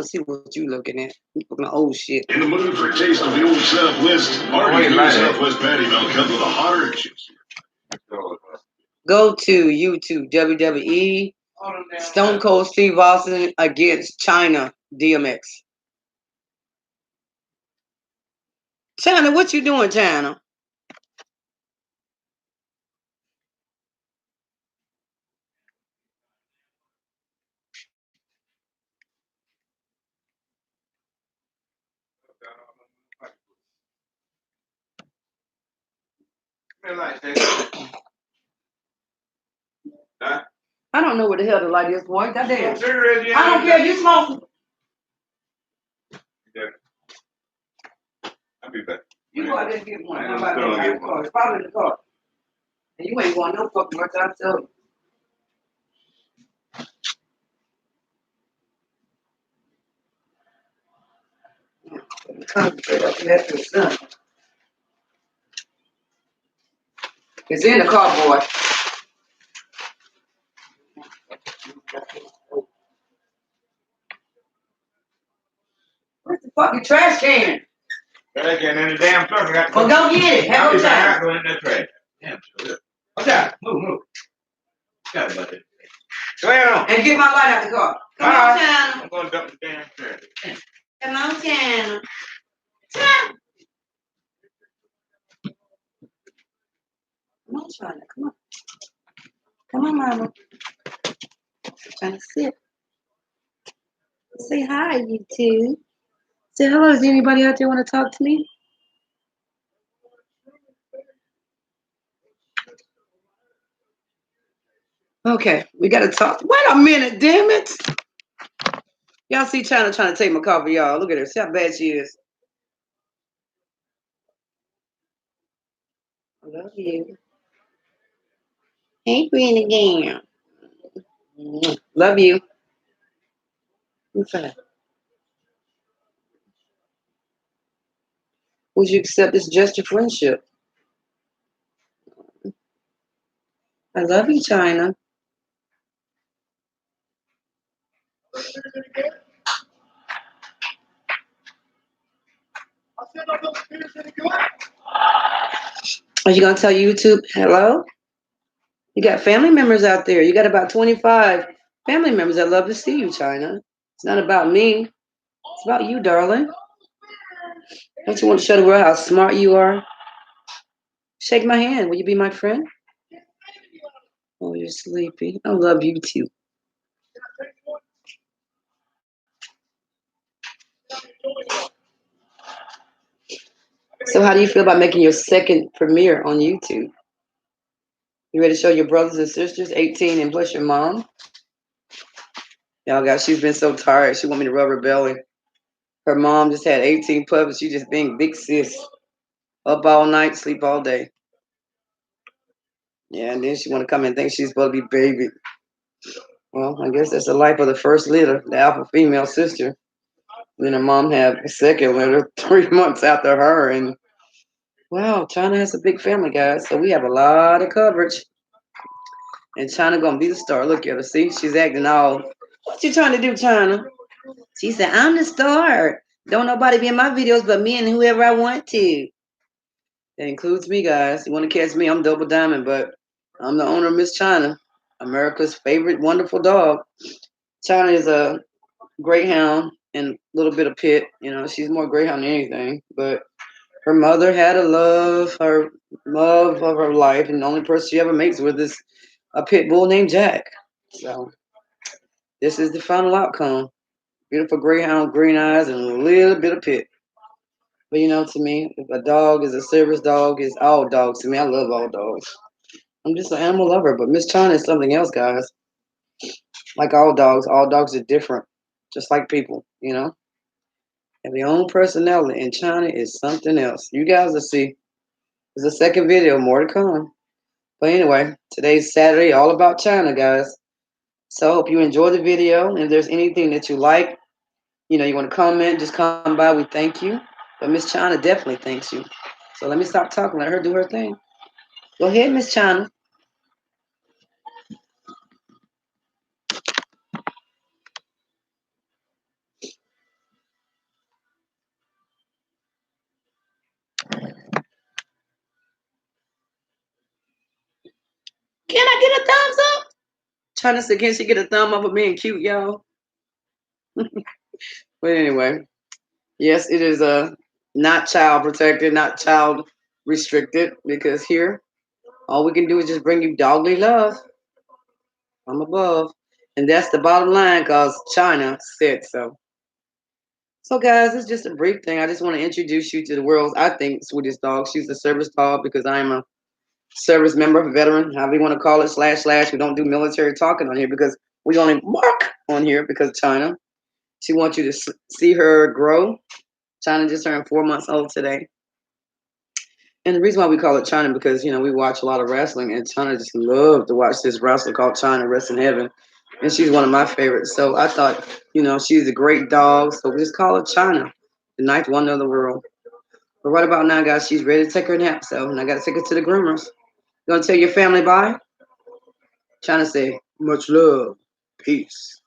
Let's see what you looking at. You looking at old shit. In the mood for a taste of the old Southwest? Our new Southwest patty melt comes with a hotter and juicier. Go to YouTube, WWE, Stone Cold Steve Austin against China DMX. China, what you doing, China? I don't know what the hell the light is, boy. Goddamn. I don't care if you smoke. I'll be back. You go out there and get one. How about that? It's probably in the car. And you ain't going no fucking much out there. It's in the car, boy. Where's the fucking trash can? Trash can in the damn truck. Well, go get it. Have a time. Go in that trash. Damn, sure. What's that? Move. Got about it. Go ahead on. And get my light out the car. Come on, China. I'm going to dump the damn trash. Come on, China. Come on, China. Come on. Come on, Mama. I'm trying to sit. Say hi, you two. Say hello. Is anybody out there want to talk to me? Okay, we got to talk. Wait a minute, damn it. Y'all see China trying to take my coffee, y'all. Look at her. See how bad she is. I love you. Hey, Green again. Love you. Okay. Would you accept this gesture of friendship? I love you, China. Are you going to tell YouTube hello? You got family members out there. You got about 25 family members that love to see you, China. It's not about me. It's about you, darling. Don't you want to show the world how smart you are? Shake my hand. Will you be my friend? Oh, you're sleepy. I love you too. So how do you feel about making your second premiere on YouTube? You ready to show your brothers and sisters, 18 and plus your mom? Y'all guys, she's been so tired. She want me to rub her belly. Her mom just had 18 pups. She just being big sis. Up all night, sleep all day. Yeah, and then she want to come and think she's supposed to be baby. Well, I guess that's the life of the first litter, the alpha female sister. Then her mom had a second litter 3 months after her. And wow, China has a big family, guys. So we have a lot of coverage. And China gonna be the star. Look at her. See, she's acting all. What you trying to do, China? She said, I'm the star. Don't nobody be in my videos but me and whoever I want to. That includes me, guys. You want to catch me? I'm Double Diamond, but I'm the owner of Miss China, America's favorite wonderful dog. China is a greyhound and a little bit of pit. You know, she's more greyhound than anything. But her mother had a love of her life, and the only person she ever mates with is a pit bull named Jack. So this is the final outcome. Beautiful greyhound, green eyes, and a little bit of pit. But you know, to me, if a dog is a service dog, it's all dogs. To me, I love all dogs. I'm just an animal lover. But Miss China is something else, guys. Like all dogs are different, just like people, you know. And their own personality. And China is something else. You guys will see. There's a second video, more to come. But anyway, today's Saturday, all about China, guys. So I hope you enjoy the video. And if there's anything that you like, you know, you want to comment, just come by. We thank you. But Miss China definitely thanks you. So let me stop talking. Let her do her thing. Go ahead, Miss China. Can I get a thumbs up? China said, can she get a thumb up for being cute, y'all? But anyway, yes, it is not child protected, not child restricted, because here all we can do is just bring you dogly love from above. And that's the bottom line because China said so. So, guys, it's just a brief thing. I just want to introduce you to the world's, I think, sweetest dog. She's a service dog because I'm a service member, veteran, however you want to call it, // We don't do military talking on here because we only mark on here because China. She wants you to see her grow. China just turned 4 months old today. And the reason why we call it China because, we watch a lot of wrestling, and China just loved to watch this wrestler called China Rest in Heaven. And she's one of my favorites. So I thought, she's a great dog. So we just call her China, the ninth wonder of the world. But right about now, guys, she's ready to take her nap. So I got to take her to the groomers. You going to tell your family bye? China say, much love. Peace.